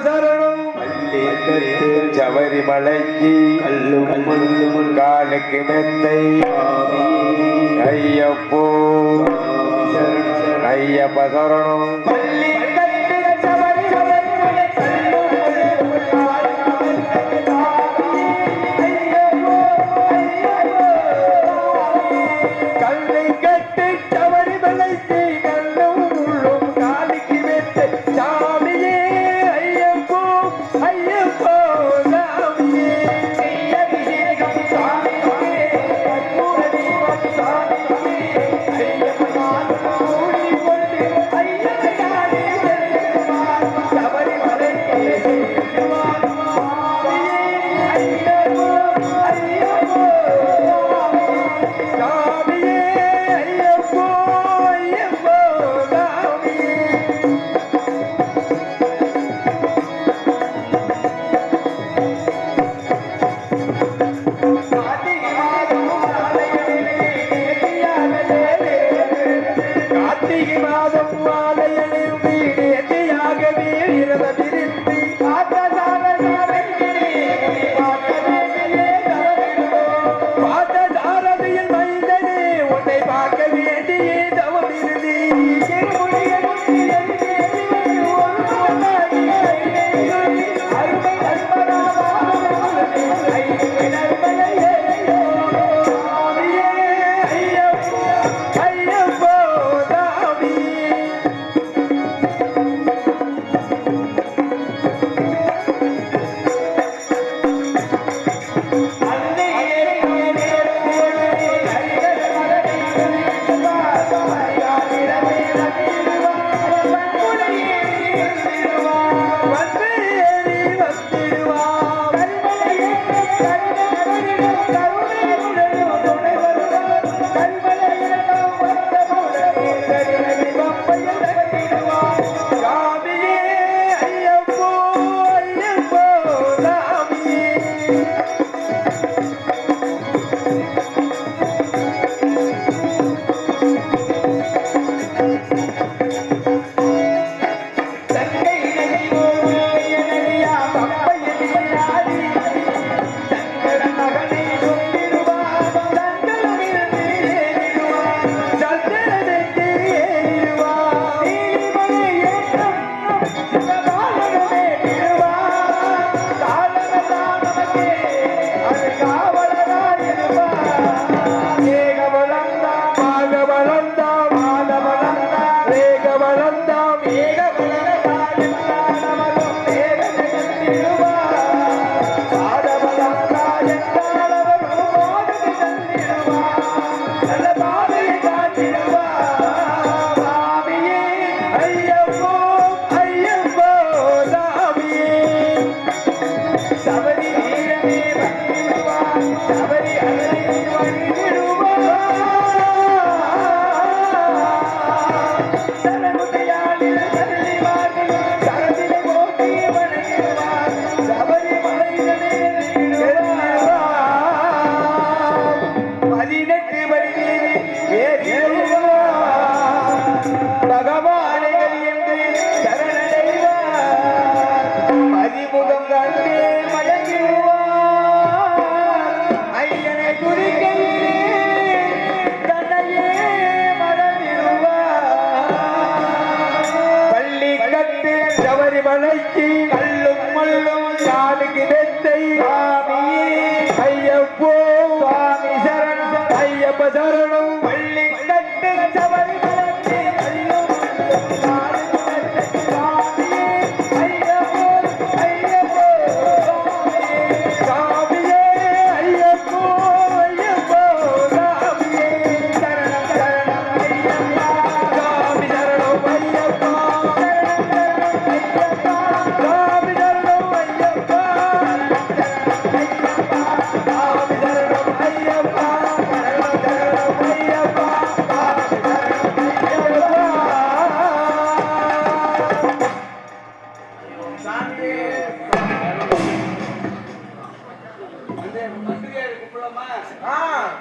சரணம் சபரிமலைக்கு கல்லும் காலுக்கு மெத்தை ஐயப்போ ஐயப்ப சரணம்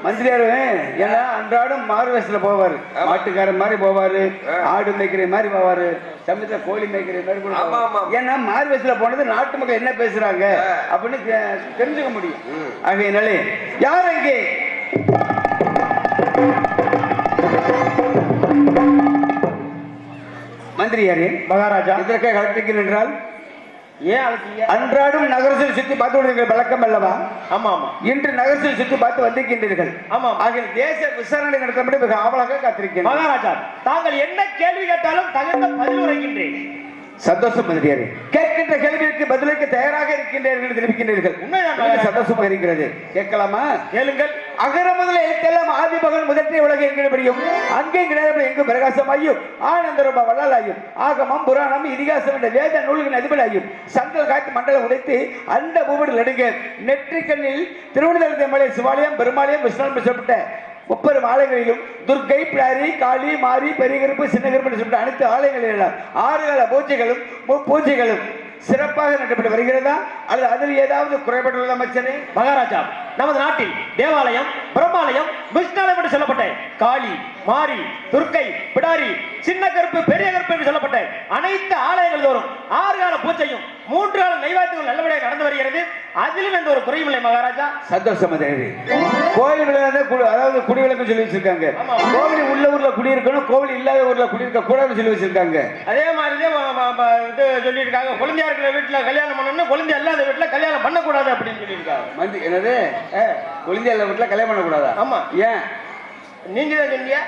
மந்திரியாரு ஏன்னா அன்றாடம் மாறு வேஷத்துல போவாரு, மாட்டுக்காரர் மாதிரி போவாரு, ஆடு மேய்க்கிற மாதிரி போவாரு, சமயத்துல கோழி மேய்க்கிற மாதிரி கூட. ஏன்னா மாறு வேஷத்துல போனது நாட்டு மக்கள் என்ன பேசுறாங்க அப்படின்னு தெரிஞ்சுக்க முடியும். ஆகையினாலே யார் அங்கே மந்திரியாரே மகாராஜா இதற்காக அழைத்தீர்கள் என்றால் அன்றாடும் நகரத்தில் சுற்றி பார்த்து விடுவீர்கள் வழக்கம் அல்லவா? ஆமா ஆமா. இன்று நகரத்தில் சுற்றி பார்த்து வந்திருக்கின்றீர்கள். ஆமா. ஆகிய தேச விசாரணை நடத்தப்பட்டு மிக ஆவலாக காத்திருக்கிறேன். மகாராஜா தாங்கள் என்ன கேள்வி கேட்டாலும் தகுந்த பதில் உரைக்கின்றேன். சந்தோஷம் மந்திரியாரே. கேட்கின்ற கேள்விக்கு பதிலுக்கு தயாராக இருக்கின்றீர்கள் தெரிவிக்கின்றீர்கள். உண்மைதான், சந்தோஷமாக இருக்கிறது. கேட்கலாமா? கேளுங்கள். அகர முதல எழுத்தெல்லாம் ஆதி மகன் முதற்றை உலக எங்கிடப்படியும் அங்கே கிடையாது எங்கு பிரகாசமாயும் ஆனந்தரூப வள்ளலாயும் ஆகமம் புராணம் இதிகாசம் என்ற வேத நூல்களின் அதிபதியாயும் சங்கல் காத்து மண்டலம் உடைத்து அந்த பூமியில் நடுங்க நெற்றிக்கண்ணில் திருவண்ணாமலை மலை சிவாலயம் பெருமாலயம் விஷ்ணு சொல்லப்பட்ட 30 ஆலயங்களிலும் துர்க்கை பிளாரி காளி மாரி பெரிய கருப்பு சின்ன கருப்பு சொல்லிட்டு அனைத்து ஆலயங்களிலும் 6 கால பூஜைகளும் பூஜைகளும் சிறப்பாக நடத்தப்பட்டு வருகிறதா அல்லது அதில் ஏதாவது குறைபட்டுள்ள அமைச்சரே? மகாராஜா நமது நாட்டில் தேவாலயம் பிரம்மாலயம் விஷ்ணாலயம் என்று சொல்லப்பட்ட காளி மாரி துர்க்கை பிடாரி சின்ன கருப்பு பெரிய கருப்பு என்று சொல்லப்பட்ட அனைத்து ஆலயங்கள் தோறும் 6 கால பூஜையும் 3 கால நைவேத்தியங்கள் நல்லபடியாக நடந்து வருகிறது. அதிலும் எந்த ஒரு குறையும் இல்லை மகாராஜா. சந்தோஷம். கோயில் அதாவது குடிவிளக்கு சொல்லி வச்சிருக்காங்க. கோவில் உள்ள ஊர்ல குடியிருக்கணும், கோவில் இல்லாத ஊர்ல குடியிருக்க கூடாதுன்னு சொல்லி வச்சிருக்காங்க. அதே மாதிரி சொல்லியிருக்காங்க குழந்தையா இருக்கிற வீட்டுல கல்யாணம் பண்ணணும், குழந்தை இல்லாத வீட்டுல கல்யாணம் பண்ணக்கூடாது அப்படின்னு சொல்லியிருக்காங்க. என்னது குழந்தை இல்லாத வீட்டுல கல்யாணம் பண்ணக்கூடாதா? ஆமா. ஏன் நீங்க தான் சொன்னீங்க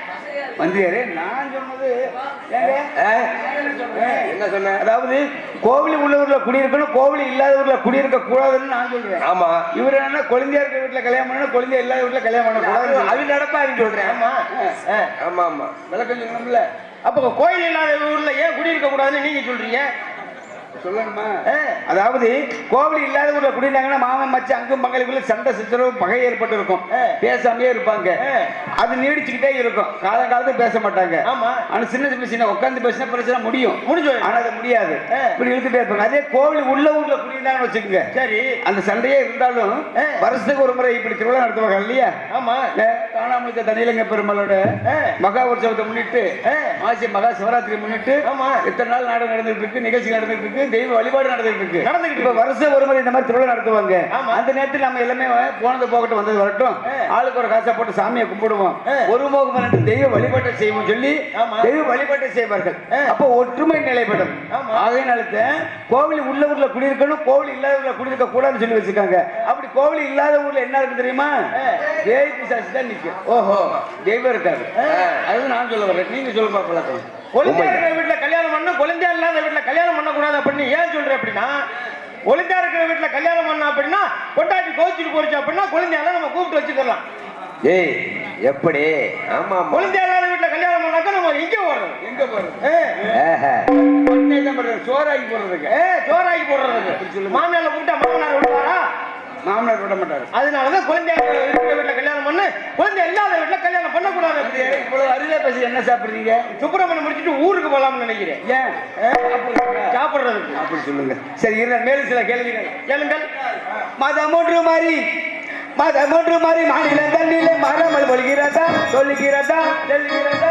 மந்திரியாரே? நான் சொன்னது என்ன சொன்ன? அதாவது கோவில் உள்ள ஊர்ல குடியிருக்கணும், கோவில் இல்லாத ஊர்ல குடியிருக்க கூடாதுன்னு நான் சொல்றேன். ஆமா. இவர் என்ன குழந்தையா இருக்கிற வீட்டுல கல்யாணம் பண்ணணும், குழந்தை இல்லாத வீட்டுல கல்யாணம் பண்ணக்கூடாது அது நடப்பாருன்னு சொல்றேன். ஆமா ஆமா ஆமா. விளக்கம் சொல்லணும்ல. அப்ப கோயில் இல்லாத ஊர்ல ஏன் குடியிருக்க கூடாதுன்னு நீங்க சொல்றீங்க? சொல்லணுமா? அதாவது கோவில் இல்லாத ஊர்ல குடியிருந்தாங்கன்னா மாமன் மச்சி அங்கும் பங்களுக்குள்ள சண்டை சச்சரவு பகை ஏற்பட்டு இருக்கும், பேசாமையே இருப்பாங்க. அது நீடிச்சுக்கிட்டே இருக்கும், காலத்துக்கு பேச மாட்டாங்க. ஆமா. ஆனா சின்ன உட்காந்து பேசினா பிரச்சனை முடியும், ஆனா அது முடியாது, இப்படி இழுத்துட்டே இருப்பாங்க. அதே கோவில் உள்ள ஊர்ல குடியிருந்தாங்கன்னு வச்சுக்கோங்க, சரி அந்த சண்டையே இருந்தாலும் வருஷத்துக்கு ஒரு முறை இப்படி திருவிழா நடத்துவாங்க இல்லையா? ஆமா. காணாமூத்த தனியிலங்க பெருமாளோட மகா உற்சவத்தை முன்னிட்டு மாசி மகா சிவராத்திரி முன்னிட்டு இத்தனை நாள் நாடகம் நடந்துட்டு இருக்கு, நிகழ்ச்சி நடந்துட்டு இருக்கு, தெய்வ வழிபாடு நடந்துட்டு இருக்கு. வருஷம் ஒரு முறை இந்த மாதிரி திருவிழா நடத்துவாங்க. அந்த நேரத்தில் நம்ம எல்லாமே போனது போகட்டும் வந்தது வரட்டும், ஆளுக்கு ஒரு காசை போட்டு சாமியை கும்பிடுவோம், ஒரு மோகம் என்று தெய்வ வழிபாட்டை செய்வோம் சொல்லி தெய்வ வழிபாட்டை செய்வார்கள். அப்போ ஒற்றுமை நிலைப்படும். ஆகையினால கோவில் உள்ள ஊர்ல குடியிருக்கணும், கோவில் இல்லாத ஊர்ல குடியிருக்க கூடாதுன்னு சொல்லி வச்சிருக்காங்க. அப்படி கோவில் இல்லாத ஊர்ல என்ன இருக்கு தெரியுமா? தேவி பிசாசு தான் நிற்கும். ஓஹோ, தெய்வம் இருக்காது. அது நான் சொல்ல வரேன், நீங்க சொல்ல பார்க்கலாம். குழந்தையா இருக்கிற வீட்டுல கல்யாணம் பண்ண, குழந்தையா இல்லாத வீட்டுல கல்யாணம் பண்ணக்கூடாது அப்படின்னு ஏன் சொல்றேன் அப்படின்னா, குழந்தையா இருக்கிற வீட்டுல கல்யாணம் பண்ண அப்படின்னா கொண்டாட்டி கோச்சிட்டு போச்சு அப்படின்னா குழந்தையால நம்ம கூப்பிட்டு வச்சுக்கலாம். ஏய் எப்படி? ஆமா. குழந்தையா இல்லாத வீட்டுல கல்யாணம் பண்ணாக்க நம்ம எங்க போறது? எங்க போறது? சோறாக்கி போடுறதுக்கு. சோறாக்கி போடுறதுக்கு மாமியால கூப்பிட்டா மாமனார் விடுவாரா? மாமனார் விட மாட்டாரு. அதனாலதான் குழந்தையா இருக்கிற வீட்டுல கல்யாணம் பண்ணு, குழந்தை இல்லாத வீட்டுல கல்யாணம் பண்ணக்கூடாது. இவ்வளவு அருகே பேசி என்ன சாப்பிடுறீங்க? சுப்பிரமணியம் முடிச்சுட்டு ஊருக்கு போலாம்னு நினைக்கிறேன். ஏன் சாப்பிடுறதுக்கு? அப்படி சொல்லுங்க. சரி, மேலும் சில கேள்விகள் கேளுங்கள். மதம் ஒன்று மாறி மாநில தண்ணில மரமல் பொழிகிறதா சொல்லுகிறதா செல்கிறதா?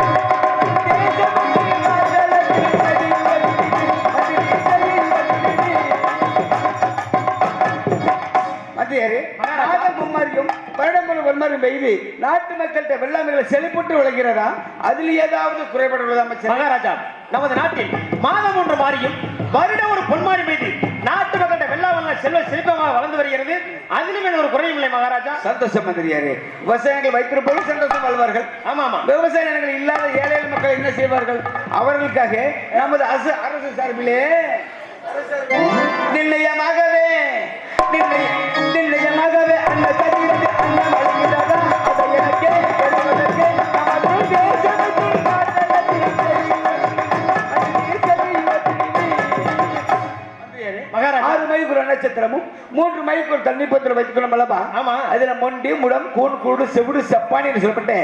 நாட்டு மக்கள்கிட்ட வெள்ளாமைகளை செழிப்புட்டு விளைகிறதா? அதில் ஏதாவது குறைபாடு அமைச்சர்? மகாராஜா நமது நாட்டில் மாதம் ஒன்று மாறியும் வருடம் ஒரு பொன்மாரி மீது நாட்டு மக்கள்கிட்ட வெள்ளாமை செல்வ செழிப்பமாக வளர்ந்து வருகிறது. அதிலும் ஒரு குறையும் இல்லை மகாராஜா. சந்தோஷம் மந்திரியாரே. விவசாயிகள் வைத்திருப்போது சந்தோஷம் வாழ்வார்கள். ஆமா ஆமா. விவசாய நிலங்கள் இல்லாத ஏழை மக்கள் என்ன செய்வார்கள்? அவர்களுக்காக நமது அரசு சார்பிலே நிர்ணயமாகவே அந்த கட்டிடத்தை அண்ணன் வழங்குகிறதா? அதை எனக்கே பெறுவதற்கு நமது தேசத்தின் காட்டலத்தில் மகாராஜா 6 மைலுக்கு ஒரு நட்சத்திரமும் 3 மைலுக்கு ஒரு தண்ணி பத்திரம் வைத்துக் கொள்ளும் அல்லவா? ஆமா. அதுல மொண்டி முடம் கூன் கூடு செவிடு செப்பானி என்று சொல்லப்பட்ட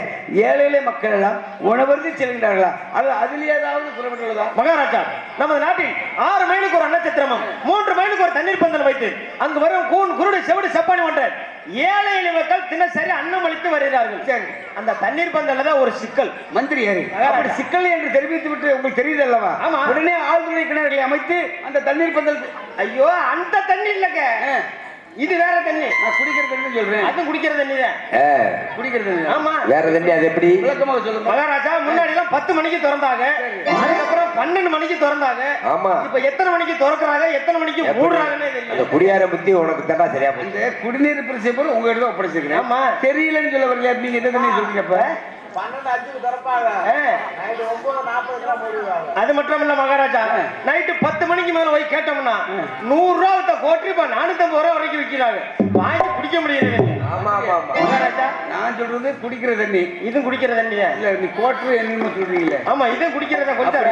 ஏழை மக்கள் எல்லாம் உணவருந்தி செல்கின்றார்களா? அது அதில் ஏதாவது புறப்பட்டுள்ளதா? மகாராஜா, நமது நாட்டில் 6 மைலுக்கு ஒரு நட்சத்திரமும் 3 மைலுக்கு ஒரு தண்ணீர் பந்தல் வைத்து அங்கு வரும் கூன் குருடு செவிடு செப்பானி போன்ற ஏழை மக்கள் தினசரி அன்னம் அளித்து வருகிறார்கள். சரி, அந்த தண்ணீர் பந்தல்ல தான் ஒரு சிக்கல். மந்திரி அப்படி சிக்கல் என்று தெரிவித்து விட்டு உங்களுக்கு தெரியுது அல்லவா? ஆமா. உடனே ஆழ்துளை கிணறுகளை அமைத்து அந்த தண்ணீர் பந்தல். ஐயோ, அந்த தண்ணி இல்லங்க, இது வேற தண்ணி. நான் குடிக்கிற தண்ணி சொல்றேன். அது குடிக்கிற தண்ணி தான். குடிக்கிற தண்ணி. ஆமா, வேற தண்ணி. அது எப்படி விளக்கமாக சொல்லுங்க மகாராஜா. முன்னாடி எல்லாம் 10 மணிக்கு திறந்தாங்க, அதுக்கப்புறம் 12 மணிக்கு திறந்தாங்க. ஆமா. இப்ப எத்தனை மணிக்கு திறக்கறாங்க, எத்தனை மணிக்கு மூடுறாங்கன்னு தெரியல. அந்த குடியார புத்தி உனக்கு தட்டா சரியா போச்சு. இந்த குடிநீர் பிரச்சனை போல உங்க இடத்துல ஒப்படைச்சிருக்கேன். ஆமா, தெரியலன்னு சொல்ல வரல. நீங்க என்ன தண்ணி சொல்றீங்க? அப்ப 12:05 திறப்பாங்க, நைட்டு 9:40 மூடுவாங்க. அது மட்டும் இல்ல மகாராஜா, நைட்டு 10 மணிக்கு மேல போய் கேட்டோம்னா 100 ரூபாய் கோட்டரி இப்ப 450 ரூபாய் வரைக்கும் விற்கிறாங்க. வாங்கி குடிக்க முடியாது. ஆமா ஆமா மகாராஜா, நான் சொல்றது குடிக்கிற தண்ணி. இது குடிக்கிற தண்ணியா? இல்ல, நீ கோட்டரி என்னன்னு சொல்றீங்களே. ஆமா, இது குடிக்கிறத கொஞ்சம்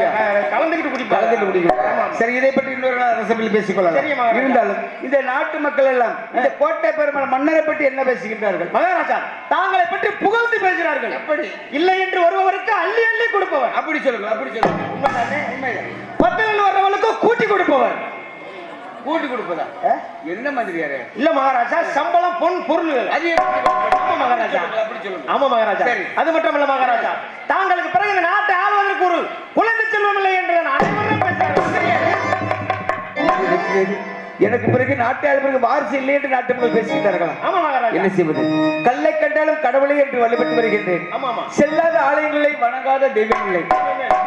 கலந்துக்கிட்டு குடிப்போம். சரி, இதை பற்றி இன்னொரு ரசபில் பேசிக்கொள்ளலாம். இருந்தாலும் இந்த நாட்டு மக்கள் எல்லாம் இந்த கோட்டை பெருமாள் மன்னரை பற்றி என்ன பேசுகின்றார்கள்? மகாராஜா, தாங்களை பற்றி புகழ்ந்து பேசுகிறார்கள். எப்படி இல்லை என்று வருபவருக்கு அள்ளி அள்ளி கொடுப்பவர். அப்படி சொல்லுங்க, அப்படி சொல்லுங்க. உண்மைதானே? உண்மைதான். 10 நாள் வர்றவனுக்கு கூட்டி கொடுப்பவர். கூட்டி கொடுப்பதா? என்ன மந்திரியாரு? இல்ல மகாராஜா, சம்பளம் பொன் பொருள்கள். அது மகாராஜா அப்படி சொல்லுங்க. ஆமா மகாராஜா. அது மட்டும் இல்ல மகாராஜா, தாங்களுக்கு பிறகு இந்த நாட்டை ஆள்வதற்கு ஒரு குழந்தை செல்வம் இல்லை என்று அனைவரும் பேசுகிறார்கள். எனக்கு பிறகு நாட்டை ஆளுநருக்கு வாரிசு இல்லை என்று நாட்டு மக்கள் பேசுகிறார்களா? ஆமா மகாராஜா. என்ன செய்வது? கல்லை கண்டாலும் கடவுளை என்று வழிபட்டு வருகின்றேன். ஆமா ஆமா. செல்லாத ஆலயங்களை வணங்காத தெய்வங்களை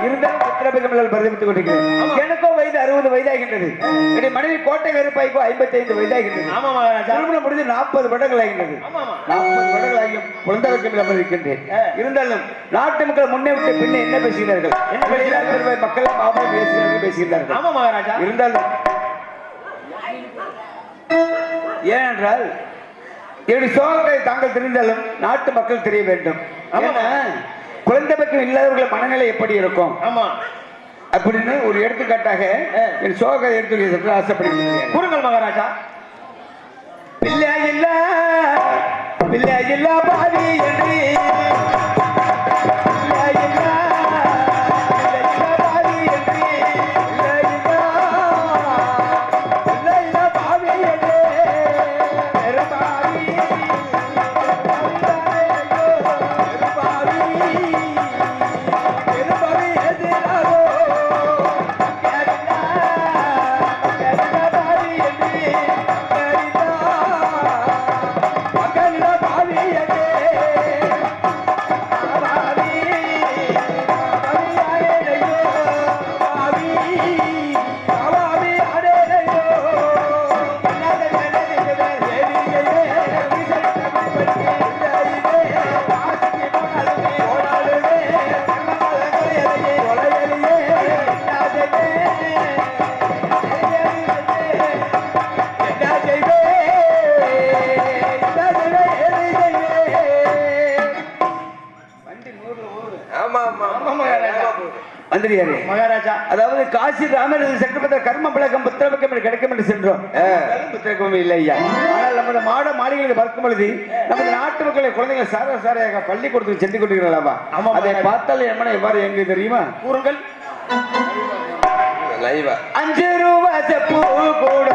இருந்தாலும் புத்திரபிகங்கள் பரிதவித்துக் கொண்டிருக்கிறேன். எனக்கோ வயது 60 வயதாகின்றது. என்னுடைய மனைவி கோட்டை வேறுபாய்க்கோ 55 வயதாகின்றது. ஆமா மகாராஜா. திருமணம் முடிந்து 40 வருடங்கள் ஆகின்றது. 40 வருடங்கள் ஆகியும் குழந்தை வைக்க இருக்கின்றேன். இருந்தாலும் நாட்டு மக்கள் முன்னே விட்டு பின்னே என்ன பேசுகிறார்கள்? என்ன மக்கள் மாபெரும் பேசுகிறார்கள். ஆமா மகாராஜா. இருந்தாலும் ஏனென்றால் என்னுடைய சோகத்தை தாங்கள் தெரிந்தாலும் நாட்டு மக்கள் தெரிய வேண்டும். குழந்தை பக்கம் இல்லாதவர்கள் மனநிலை எப்படி இருக்கும்? ஆமா, அப்படின்னு ஒரு எடுத்துக்காட்டாக என் சோகத்தை எடுத்து ஆசைப்படுகிறேன். கூறுங்கள் மகாராஜா. பிள்ளையில்லா பிள்ளையில்லா பாவி என்று மகாராஜா. அதாவது காசி ராமர் சக்கரபதி கர்ம பழக்கம் புத்திரபக்கம் கிடைக்கும் என்று சென்றோம். புத்திரகம் இல்லை ஐயா. ஆனால் நமது மாட மாளிகைகளை பார்க்கும் பொழுது நமது நாட்டு மக்களை குழந்தைகள் சார சாரையாக பள்ளிக்கூடத்துக்கு சென்று கொண்டிருக்கிறாரா? அதை பார்த்தால் எம்மனை எவ்வாறு எங்கு தெரியுமா? கூறுங்கள். 5 ரூபாய் செப்பு கூட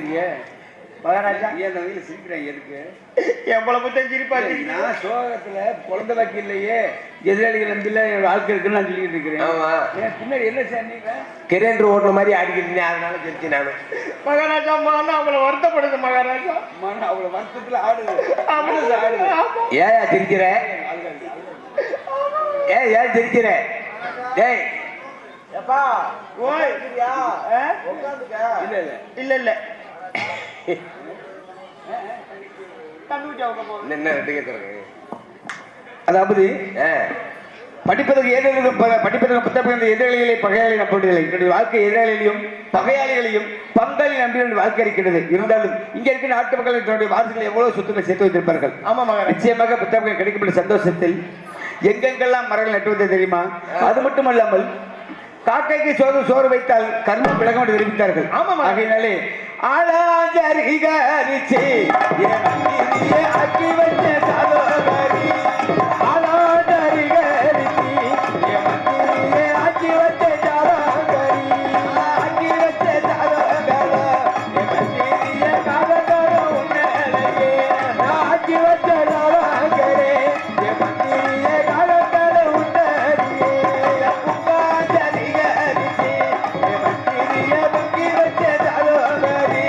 சிரிக்கிறீங்க மகாராஜா? ஏன் வகையில் சிரிக்கிறாங்க எதுக்கு? எவ்வளோ பற்றி சிரிப்பாரு? நான் சோகத்துல குழந்தை பாக்கி இல்லையே, எதிராளிகள் நம்பில வாழ்க்கை இருக்குன்னு நான் சொல்லிட்டு இருக்கிறேன். ஆமா, என் பின்னாடி என்ன சொன்னீங்க? கிரேண்டர் ஓட்டுற மாதிரி ஆடிக்கிட்டு அதனால சிரிச்சு நானு. மகாராஜா மகன் அவ்வளோ வருத்தப்படுது மகாராஜா. மகன் அவ்வளோ வருத்தத்துல ஆடுது. ஆடுது. ஏன் சிரிக்கிற? ஏன் சிரிக்கிற? டேய் எப்பா ஓய் உட்காந்துக்க. இல்ல இல்ல இல்ல இல்ல அதாவது படிப்பதற்கு புத்தகங்கள் எதிராளிகளை பகையாளி நம்பவில்லை. என்னுடைய வாழ்க்கை எதிராளிகளையும் பகையாளிகளையும் பங்காளி நம்பி வாழ்க்கை இருக்கிறது. இருந்தாலும் இங்க இருக்கிற நாட்டு மக்கள் என்னுடைய வாரத்தில் எவ்வளவு சொத்துக்களை சேர்த்து வைத்திருப்பார்கள். ஆமா, நிச்சயமாக புத்தகங்கள் கிடைக்கப்பட்ட சந்தோஷத்தில் எங்கெங்கெல்லாம் மரங்கள் நட்டுவதை தெரியுமா? அது மட்டுமல்லாமல் காக்கைக்கு சோறு வைத்தால் கர்மம் விலகம் என்று தெரிவித்தார்கள். ஆமா, ஆகையினாலே ஆளாஞ்சரிகரிச்சி ஆக்கி வச்ச சாதோகரி ஆளாஞ்சரிகரிச்சி ஆக்கி வச்ச சாதோகரி ஆக்கி வச்ச சாதோகர காதகர உன்னலையே ஆக்கி வச்ச சாதோகரே காதகர உன்னலையே உங்காஞ்சரிகரிச்சி புக்கி வச்ச சாதோகரி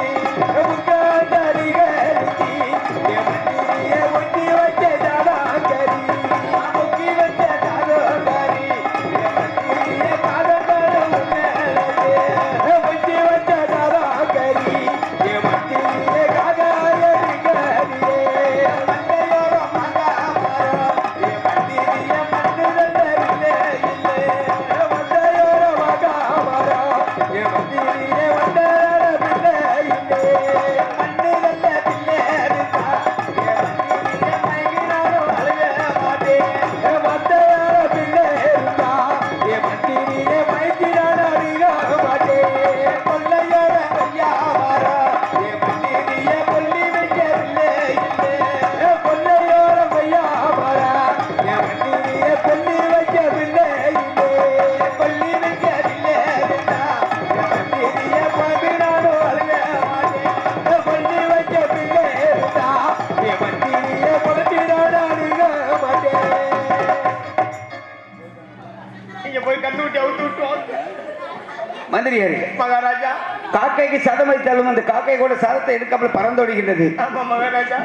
மந்திரியாரு மகாராஜா காக்கைக்கு சதம் வைத்தாலும் அந்த காக்கை கூட சதத்தை எடுக்காமல் பறந்தோடுகின்றது.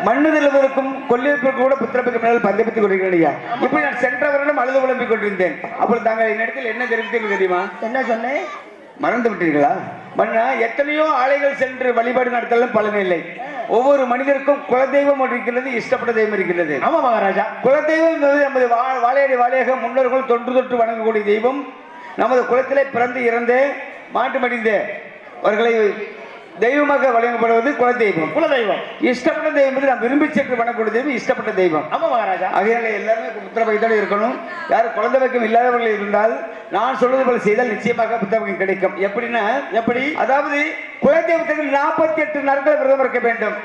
மண்ணுதலுக்கும் கொள்ளிருக்கும் கூட புத்திரப்புக்கு மேல் பந்தபித்துக் கொண்டிருக்கிறேன். இப்படி நான் சென்ற வருடம் அழுது குழம்பிக் கொண்டிருந்தேன். அப்படி தாங்கள் என்னிடத்தில் என்ன தெரிவித்தீர்கள் தெரியுமா? என்ன சொன்னேன்? மறந்து விட்டீர்களா? மன்னா எத்தனையோ ஆலைகள் சென்று வழிபாடு நடத்தாலும் பலன் இல்லை. ஒவ்வொரு மனிதருக்கும் குலதெய்வம் இருக்கிறது, இஷ்டப்பட்ட தெய்வம் இருக்கிறது. ஆமா மகாராஜா, குலதெய்வம் என்பது நமது வாழையடி வாழையாக முன்னோர்கள் தொன்று தொட்டு வணங்கக்கூடிய தெய்வம். நமது குலத்திலே பிறந்து இறந்து மாட்டு மடிந்து அவர்களை தெய்வமாக வழங்கப்படுவது குலதெய்வம். குலதெய்வம் இஷ்டப்பட்ட தெய்வம் என்பது நாம் விரும்பி சென்று வணங்கக்கூடிய தெய்வம், இஷ்டப்பட்ட தெய்வம். ஆமா மகாராஜா, ஆகையால எல்லாருமே புத்திரபகத்தோடு இருக்கணும். யாரும் குழந்தை வைக்கம் இல்லாதவர்கள் இருந்தால் நான் சொல்வது போல செய்தால் நிச்சயமாக புத்திரபகம் கிடைக்கும். எப்படின்னா எப்படி? அதாவது குலதெய்வத்துக்கு 48 நாட்கள் விரதம் இருக்க வேண்டும்.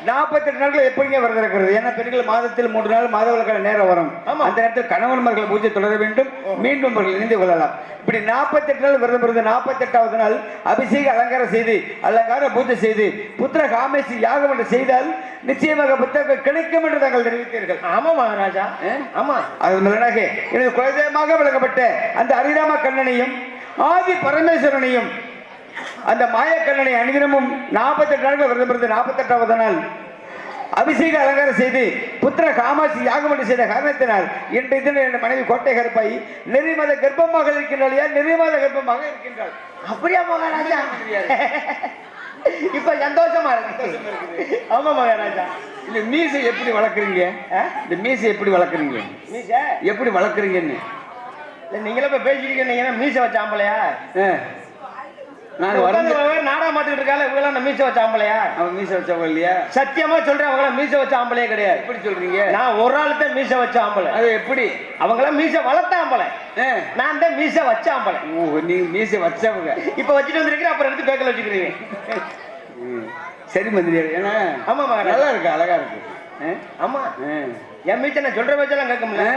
48 நாட்கள் எப்படிங்க விரதம் இருக்கிறது? ஏன்னா பெண்கள் மாதத்தில் 3 நாள் மாதவிலக்கான நேரம் வரும். அந்த நேரத்தில் கணவன்மார்கள் பூஜை தொடர வேண்டும். மீண்டும் அவர்கள் இணைந்து கொள்ளலாம். இப்படி 48 நாள் விரதம் இருந்து 48வது நாள் அபிஷேக அலங்காரம் செய்து அலங்கார பூஜை செய்து புத்திர காமேசி யாகம் என்று செய்தால் நிச்சயமாக புத்தகம் கிடைக்கும் என்று தாங்கள் தெரிவித்தீர்கள். ஆமா மகாராஜா, ஆமா. அது முதலாக எனது குலதெய்வமாக விளக்கப்பட்ட அந்த ஹரிராம கண்ணனையும் ஆதி பரமேஸ்வரனையும் அந்த மாய கண்ணனை அனுதினமும் 48 நாட்கள் விரதம் இருந்து 48வது நாள் அபிஷேக அலங்காரம் செய்து புத்திர காமாட்சி யாகம் என்று செய்த காரணத்தினால் இன்றைய தினம் என் மனைவி கோட்டை கருப்பாய் நெறிமத கர்ப்பமாக இருக்கின்றாள். நெறிமத கர்ப்பமாக இருக்கின்றாள். அப்படியா மகாராஜா? இப்ப சந்தோஷமா இருக்கு. ஆமா மகாராஜா. இந்த மீசை எப்படி வளர்க்குறீங்க? இந்த மீசை எப்படி வளர்க்குறீங்க? மீசை எப்படி வளர்க்குறீங்கன்னு நீங்களே இப்ப பேசிருக்கீங்க. மீசை வச்ச ஆம்பளையா? நாடா மாத்திட்டு இருக்கால இவங்க மீசை வச்ச ஆம்பளையா? அவன் மீசை வச்சவங்க இல்லையா? சத்தியமா சொல்றேன், அவங்க மீசை வச்ச ஆம்பளையே கிடையாது. எப்படி சொல்றீங்க? நான் ஒரு ஆள் தான் மீசை வச்ச ஆம்பளை. அது எப்படி? அவங்க மீசை வளர்த்த ஆம்பளை, நான் தான் மீசை வச்ச ஆம்பளை. நீ மீசை வச்சவங்க இப்ப வச்சுட்டு வந்திருக்கீங்க, அப்புறம் எடுத்து பேக்கல வச்சுக்கிறீங்க. சரி மந்திரி, ஏன்னா ஆமா நல்லா இருக்கு, அழகா இருக்கு. ஆமா, என் மீச்சை நான் சொல்ற வச்செல்லாம் கேட்க முடியல.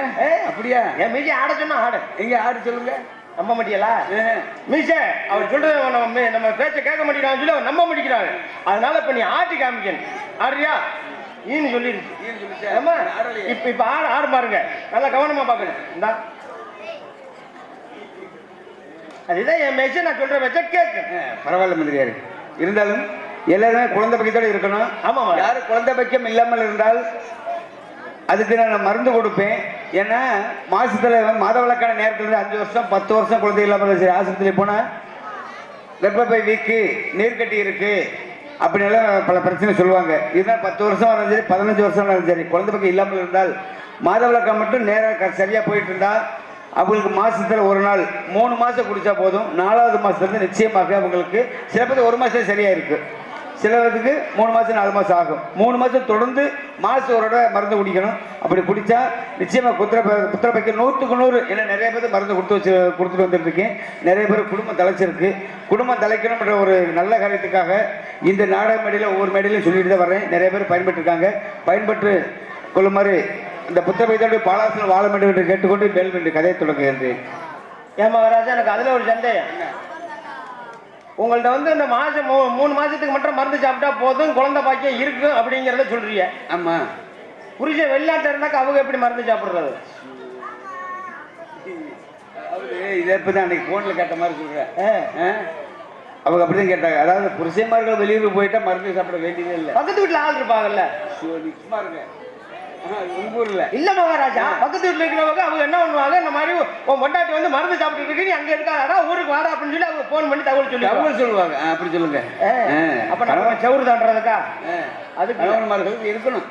அப்படியா? என் மீச்சை ஆட சொன்னா ஆட. எங்க ஆடு சொல்லுங்க. நம்ப மாட்டியலா மீச அவர் சொல்றது நம்ம பேச்ச கேட்க மாட்டேங்கிறான்னு சொல்லி அவர் நம்ப மாட்டேங்கிறாரு. அதனால இப்ப நீ ஆட்டி காமிக்கணும். ஆடுறியா? ஈன்னு சொல்லிருச்சு. ஆமா இப்ப ஆடு பாருங்க, நல்லா கவனமா பாக்கணும். இந்தா அதுதான் என் மேட்ச நான் சொல்ற வச்ச கேட்க. பரவாயில்ல மந்திரியாரு, இருந்தாலும் எல்லாருமே குழந்தை பக்கத்தோட இருக்கணும். ஆமா, யாரு குழந்தை பக்கம் இல்லாமல் இருந்தால் அதுக்கு நான் மருந்து கொடுப்பேன். ஏன்னா மாசத்துல மாதவிலக்கான நேரத்துல 5 வருஷம் 10 வருஷம் குழந்தை இல்லாமல் சரி ஆஸ்பத்திரி போனா கர்ப்பப்பை வீக்கு, நீர்க்கட்டி இருக்கு அப்படின்னு பல பிரச்சனை சொல்லுவாங்க. இதுதான் 10 வருஷம் இருந்தாலும் சரி 15 வருஷம் இருந்தாலும் சரி குழந்தை பக்கம் இல்லாமல் இருந்தால் மாதவிலக்கா மட்டும் நேராக சரியா போயிட்டு இருந்தா அவங்களுக்கு மாசத்துல ஒரு நாள் 3 மாசம் குடிச்சா போதும். 4வது மாசத்துல நிச்சயமாக அவங்களுக்கு சில பேருக்கு 1 மாசம் சரியா இருக்கு, சிலருக்கு 3 மாசம் 4 மாசம் ஆகும். 3 மாசம் தொடர்ந்து மாசம் ஒரு தடவை மருந்து குடிக்கணும். அப்படி குடிச்சா நிச்சயமா புத்திரப்பைக்கு 100க்கு 100. ஏன்னா நிறைய பேர் மருந்து கொடுத்துட்டு வந்துட்டு இருக்கேன். நிறைய பேர் குடும்பம் தலைச்சிருக்கு. குடும்பம் தலைக்கணும்ன்ற ஒரு நல்ல காரியத்துக்காக இந்த நாடக மேடையில் ஒவ்வொரு மேடையிலும் சொல்லிட்டு தான் வர்றேன். நிறைய பேர் பயன்பெற்றிருக்காங்க. பயன்பெற்று கொள்ளுமாறு இந்த புத்திரப்பையோட பாலாசனம் வாழ வேண்டும் என்று கேட்டுக்கொண்டு மேல் வேண்டும் கதையை தொடங்குகின்றேன். ஏன் மகாராஜா, எனக்கு அதுல ஒரு சந்தேகம். உங்கள்ட்ட இந்த மாசம் 3 மாசத்துக்கு மட்டும் மருந்து சாப்பிட்டா போதும் குழந்தை பாக்கியம் இருக்கு அப்படிங்கிறத சொல்றீங்க. ஆமா, புருஷன் வெளிநாட்டில் இருந்தாக்க அவங்க எப்படி மருந்து சாப்பிடுறது? இதை எப்பதான் அன்னைக்கு போன்ல கேட்ட மாதிரி சொல்றேன். அவங்க அப்படிதான் கேட்டாங்க. அதாவது புருஷன்மார்கள் வெளியூர் போயிட்டா மருந்து சாப்பிட வேண்டியதே இல்லை. பக்கத்து வீட்டுல ஆள் இருப்பாங்கல்ல, சும்மா இருங்க. உங்க ஊர்ல இல்ல மகாராஜா, பக்கத்து வீட்டுல இருக்கிறவங்க அவங்க என்ன பண்ணுவாங்க, இந்த மாதிரி உன் பொண்டாட்டி மருந்து சாப்பிட்டு இருக்கு, நீ அங்க இருக்காடா ஊருக்கு வாடா அப்படின்னு சொல்லி அவங்க போன் பண்ணி தகவல் சொல்லுவாங்க. அப்படி சொல்லுங்க. அப்ப நம்ம செவுறு தாண்டறதுக்கா அது கணவன்மார்களுக்கு இருக்கணும்.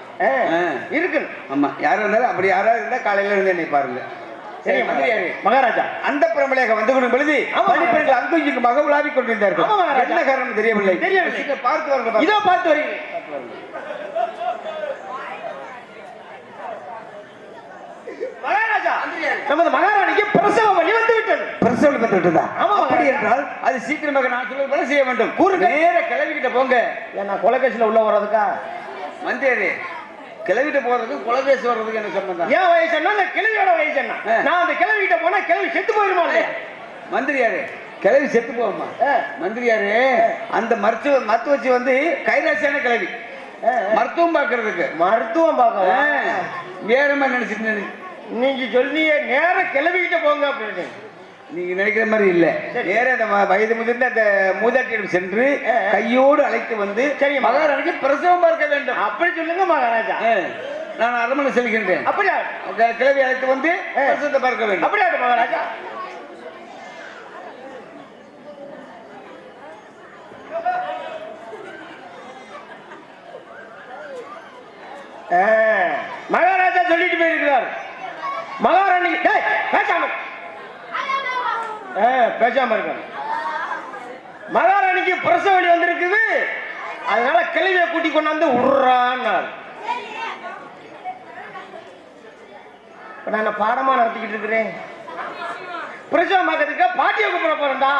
இருக்கணும். ஆமா, யாரும் இருந்தாலும் அப்படி யாராவது இருந்தா காலையில இருந்து என்னை பாருங்க. சரி மகாராஜா, அந்த பிரமலையாக வந்து கொண்டு பொழுது பணிப்பெண்கள் அங்கும் இங்குமாக உலாவிக் கொண்டிருந்தார்கள். என்ன காரணம் தெரியவில்லை. பார்த்து வரணும். இதோ பார்த்து வரீங்க. மகாராஜா, நமது மகாராணிக்கு பிரசவ வலி வந்து விட்டது. பிரசவ வலி வந்து விட்டதா? ஆமா. அப்படி என்றால் அது சீக்கிரமாக நான் சொல்வது செய்ய வேண்டும். கூறுங்க. நேர கிளவிக்கிட்ட போங்க. ஏன்னா கொலைகேசில உள்ள வர்றதுக்கா? மந்திரி கிளவிட்ட போறதுக்கு கொலைகேசி வர்றதுக்கு என்ன சம்பந்தம்? ஏன் வயசு என்ன? அந்த கிளவியோட வயசு என்ன? நான் அந்த கிளவிக்கிட்ட போனா கிளவி செத்து போயிருமா இல்லையா? மந்திரியாரு கிளவி செத்து போகுமா? மந்திரியாரு அந்த மருத்துவ வச்சு கைராசியான கிளவி மருத்துவம் பார்க்கறதுக்கு வேற மாதிரி நினைச்சிட்டு நீங்க சொல்லியே நேர கிளவிக்கிட்ட போங்க அப்படின்னு. நீங்க நினைக்கிற மாதிரி இல்ல. நேர அந்த வயது முதிர்ந்த அந்த மூதாட்டியிடம் சென்று கையோடு அழைத்து வந்து சரி மகாராணிக்கு பிரசவம் பார்க்க வேண்டும். அப்படி சொல்லுங்க மகாராஜா. நான் அரண்மனை செல்கின்றேன். அப்படியா? கிளவி அழைத்து வந்து பிரசவத்தை பார்க்க வேண்டும். அப்படியா மகாராஜா? மகாராஜா சொல்லிட்டு போயிருக்கிறார். மகாராணி பேசாம இருக்க. மகாராணிக்கு பிரசவ வலி வந்திருக்குது. அதனால கிளவியை கூட்டி கொண்டாந்து உடுறான்னார். நான் பாடமா நடத்திக்கிட்டு இருக்கிறேன். பிரசவம் பார்க்கறதுக்கு பாட்டியை கூப்பிட போறேன்டா.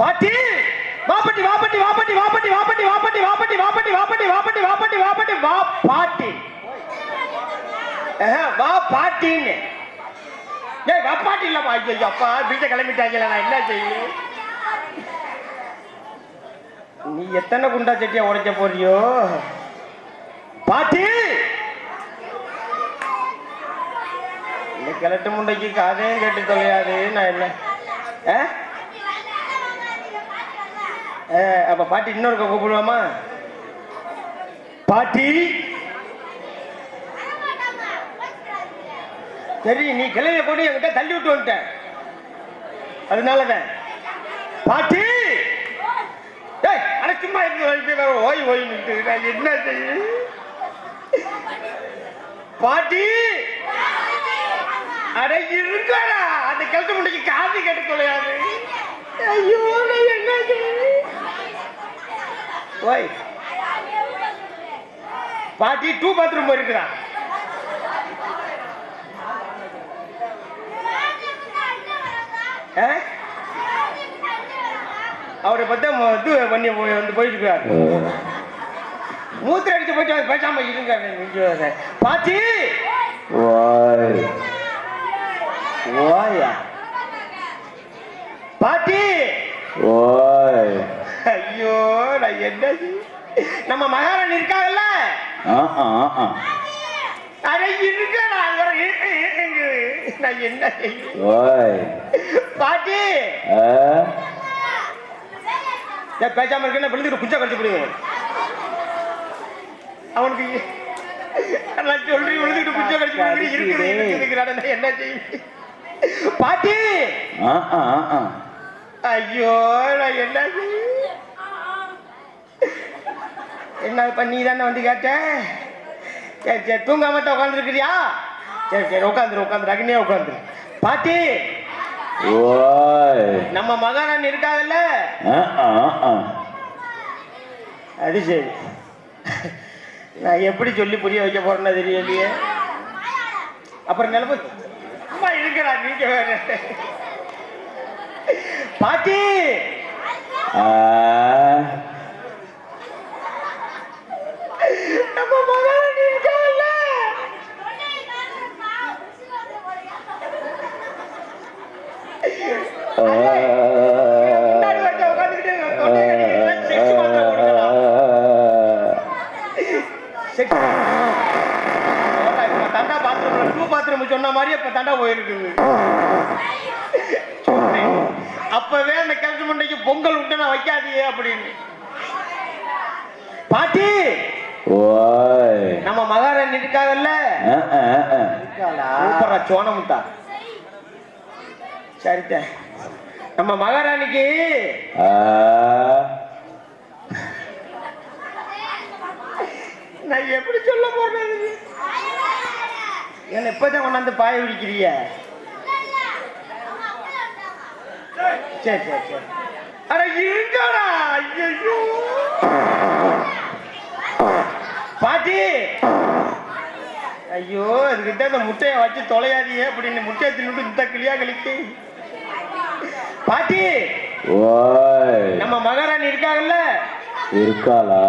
பாட்டி வாப்பட்டி வாப்பட்டி வாப்பட்டி வாப்பட்டி வாப்பட்டி வாப்பட்டி வாப்பட்டி வாப்பட்டி வாப்பட்டி வாப்பட்டி வாப்பட்டி வாப்பட்டி வா பாட்டி வா பாட்டின்னு. ஏய் வா பாட்டி இல்ல ஐயோ அப்பா வீட்டை கிளம்பிட்டாங்கல, நான் என்ன செய்ய? நீ எத்தனை குண்டா சட்டியா உடைக்க போறியோ? பாட்டி இந்த கிழட்டு முண்டைக்கு காதையும் கேட்டு தொலையாது. நான் என்ன அப்ப பாட்டி இன்னொருக்க கூப்பிடுவாமா? பாட்டி சரி, நீ கிளைய போட்டு என்கிட்ட தள்ளி விட்டு வந்துட்ட. அதனாலதான் பாட்டி சும்மா இருந்து ஓய் ஓய் நான் என்ன செய்ய? பாட்டி அட இருக்கடா, அந்த கிழட்டு முண்டைக்கு காது கேட்டு தொலையாது. ஐயோ நான் என்ன செய்ய? ஓய் பாட்டி 2 பாத்ரூம் போயிருக்கிறா. அவரை பத்தி இது பண்ணி போயிட்டு இருக்காரு. மூத்திர அடிச்சு போயிட்டு பேசாம இருங்க. பாட்டி ஓயா பாட்டி ஓய் ஐயோ நான் என்ன நம்ம மகாராணி இருக்காங்கல்ல அட இருக்கா நான் என்ன ஓய் பாட்டி பேசாம இருக்க விழுந்துட்டு குச்சா கழிச்சு போடுவேன் அவனுக்கு நான் சொல்லி விழுந்துட்டு குச்சா கழிச்சு இருக்குது என்ன செய்ய பாட்டி ஐயோ நான் என்ன என்ன பண்ணி தானே வந்து கேட்டேன் சரி சரி தூங்காம உட்காந்துருக்கிறியா சரி சரி உட்காந்துரு அக்னியா உட்காந்துரு பாட்டி ஓய் நம்ம மகாராணி இருக்காங்கல்ல அது சரி நான் எப்படி சொல்லி புரிய வைக்க போறேன்னு தெரியலையே அப்புறம் நிலப்ப அம்மா இருக்கிறா நீங்க வேற பாட்டி நம்ம மகாராணி இருக்காங்கல்ல தண்டா பாத்ரூம் டூ பாத்ரூம் சொன்ன மாதிரி இப்ப தண்டா போயிருக்குது அப்பவே அந்த கருத்து மண்டைக்கு பொங்கல் விட்டு நான் வைக்காதீங்க அப்படின்னு பாட்டி ஓய் நம்ம மகாராணி இருக்காங்கல்ல சூப்பரா சோனமுத்தா சரித்த நம்ம மகாராணிக்கு நான் எப்படி சொல்ல போறேன் என்ன இப்பதான் கொண்டாந்து பாய விடிக்கிறிய சரி சரி சரி அட இருக்காடா ஐயோ பாட்டி ஐயோ அதுக்கிட்ட அந்த முட்டையை வச்சு தொலையாதீங்க அப்படின்னு முட்டையை தின்னுட்டு இந்த கிளியா கழிக்கு பாட்டி ஓய் நம்ம மகாராணி இருக்காங்கல்ல இருக்காளா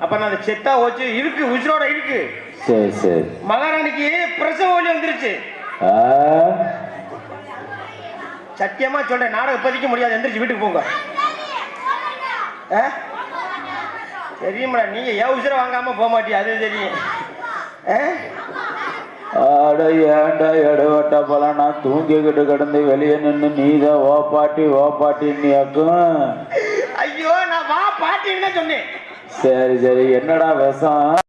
அப்ப நான் அந்த செத்தா வச்சு இருக்கு உயிரோட இருக்கு சரி சரி மகாராணிக்கு பிரசவ வலி வந்துருச்சு சத்தியமா சொல்றேன் நாடகம் பதிக்க முடியாது எந்திரிச்சு வீட்டுக்கு போங்க தெரியுமா நீங்க ஏன் உசுர வாங்காம போக மாட்டியா அது தெரியும் ஆட ஏண்டா எடுவட்ட போல நான் தூங்கிக்கிட்டு கிடந்து வெளியே நின்று நீதான் ஓப்பாட்டின்னு ஐயோ நான் வா பாட்டின்னு சொன்னேன் சரி சரி என்னடா விஷம்